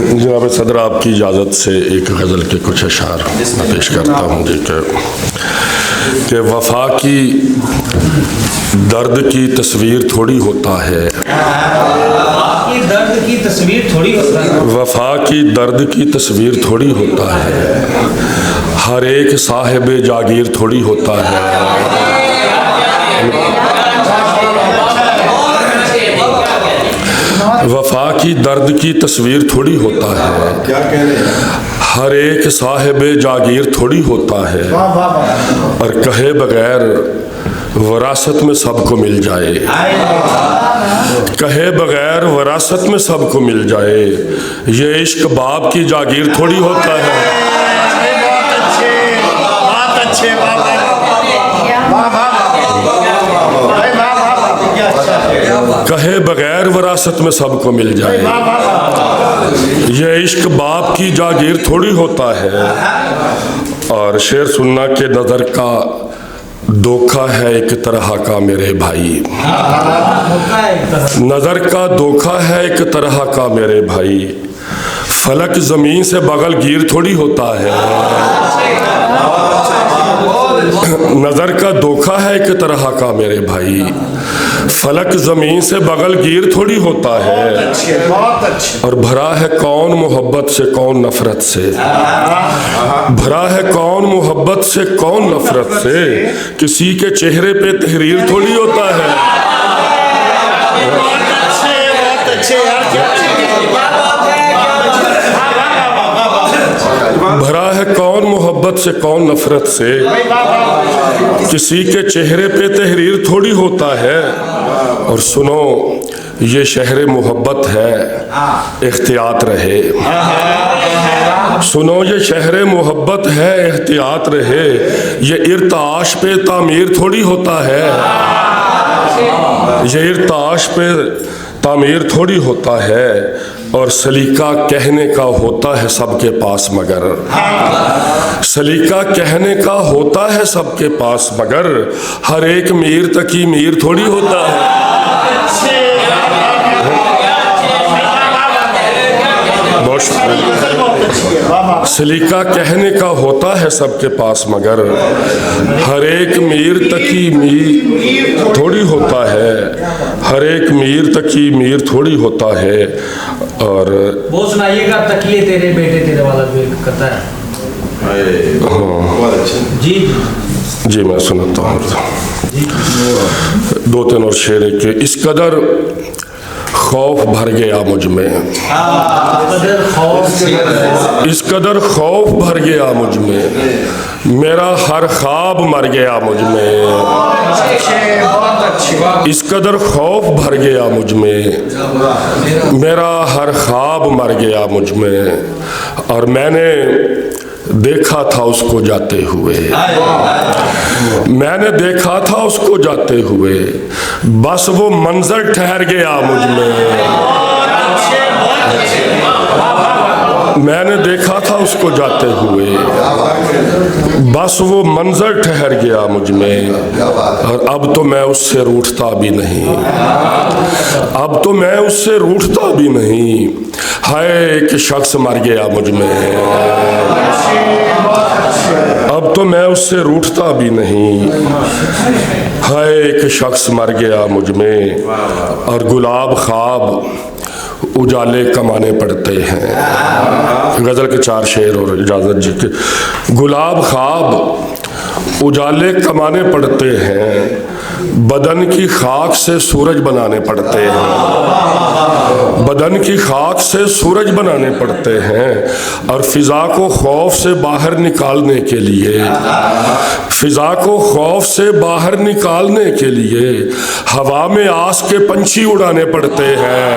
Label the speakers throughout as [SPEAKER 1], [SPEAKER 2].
[SPEAKER 1] جناب صدر آپ کی اجازت سے ایک غزل کے کچھ اشعار میں پیش کرتا ہوں کہ وفا کی درد کی تصویر تھوڑی ہوتا ہے، وفا کی درد کی تصویر تھوڑی ہوتا ہے، ہر ایک صاحب جاگیر تھوڑی ہوتا ہے، وفا کی درد کی تصویر تھوڑی ہوتا ہے، ہر ایک صاحب جاگیر تھوڑی ہوتا ہے، اور کہے بغیر وراثت میں سب کو مل جائے، کہے بغیر وراثت میں سب کو مل جائے، یہ عشق باپ کی جاگیر تھوڑی ہوتا ہے۔ کہے بغیر وراثت میں سب کو مل جائے، یہ عشق باپ کی جاگیر تھوڑی ہوتا ہے۔ اور شعر سننا کہ نظر کا دھوکہ ہے ایک طرح کا میرے بھائی، نظر کا دھوکہ ہے ایک طرح کا میرے بھائی، فلک زمین سے بغل گیر تھوڑی ہوتا ہے، نظر کا دھوکہ ہے ایک طرح کا میرے بھائی، فلک زمین سے بغل گیر تھوڑی ہوتا ہے، اور بھرا ہے کون محبت سے کون نفرت سے، بھرا ہے کون محبت سے کون نفرت سے، کسی کے چہرے پہ تحریر تھوڑی ہوتا ہے، بھرا ہے کون محبت سے کون نفرت سے، کسی کے چہرے پہ تحریر تھوڑی ہوتا ہے۔ اور سنو یہ شہر محبت ہے احتیاط رہے، سنو یہ شہر محبت ہے احتیاط رہے، یہ ارتعاش پہ تعمیر تھوڑی ہوتا ہے، یہ ارتعاش پہ تعمیر تھوڑی ہوتا ہے، اور سلیقہ کہنے کا ہوتا ہے سب کے پاس مگر، سلیقہ کہنے کا ہوتا ہے سب کے پاس مگر، ہر ایک میر تکی میر تھوڑی ہوتا ہے۔ سلیقہ کہنے کا ہوتا ہے سب کے پاس مگر، ہر ایک میر تکی میر تھوڑی ہوتا ہے، ہر ایک میر تکی میر تھوڑی ہوتا ہے۔ اور
[SPEAKER 2] وہ سنائیے گا تکیے تیرے بیٹے تیرے والا جو کرتا ہے۔ جی
[SPEAKER 1] جی میں سناتا ہوں دو تین اور شعر کہ اس قدر خوف بھر گیا مجھ میں، اس قدر خوف بھر گیا مجھ میں، میرا ہر خواب مر گیا مجھ میں، اس قدر خوف بھر گیا مجھ میں، میرا ہر خواب مر گیا مجھ میں، اور میں نے دیکھا تھا اس کو جاتے ہوئے، میں نے دیکھا تھا اس کو جاتے ہوئے، بس وہ منظر ٹھہر گیا مجھ میں، میں نے دیکھا تھا اس کو جاتے ہوئے، بس وہ منظر ٹھہر گیا مجھ میں، اور اب تو میں اس سے روٹھتا بھی نہیں، اب تو میں اس سے روٹھتا بھی نہیں، ہائے ایک شخص مر گیا مجھ میں، اب تو میں اس سے روٹھتا بھی نہیں، ہائے ایک شخص مر گیا مجھ میں، اور گلاب خواب اجالے کمانے پڑتے ہیں۔ غزل کے چار شعر اور اجازت جی کے۔ گلاب خواب اجالے کمانے پڑتے ہیں، بدن کی خاک سے سورج بنانے پڑتے ہیں، بدن کی خاک سے سورج بنانے پڑتے ہیں، اور فضا کو خوف سے باہر نکالنے کے لیے، فضا کو خوف سے باہر نکالنے کے لیے، ہوا میں آس کے پنچھی اڑانے پڑتے ہیں،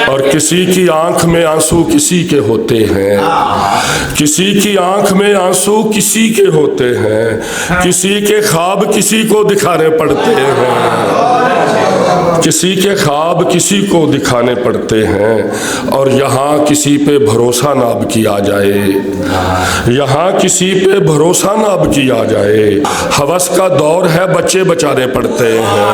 [SPEAKER 1] اور کسی کی آنکھ میں آنسو کسی کے ہوتے ہیں، کسی کی آنکھ میں آنسو کسی کے ہوتے ہیں، کسی کے خواب کسی کو دکھانے پڑتے ہیں، کسی کے خواب کسی کو دکھانے پڑتے ہیں، اور یہاں کسی پہ بھروسہ نہ اب کیا جائے، یہاں کسی پہ بھروسہ نہ اب کیا جائے، ہوس کا دور ہے بچے بچانے پڑتے ہیں۔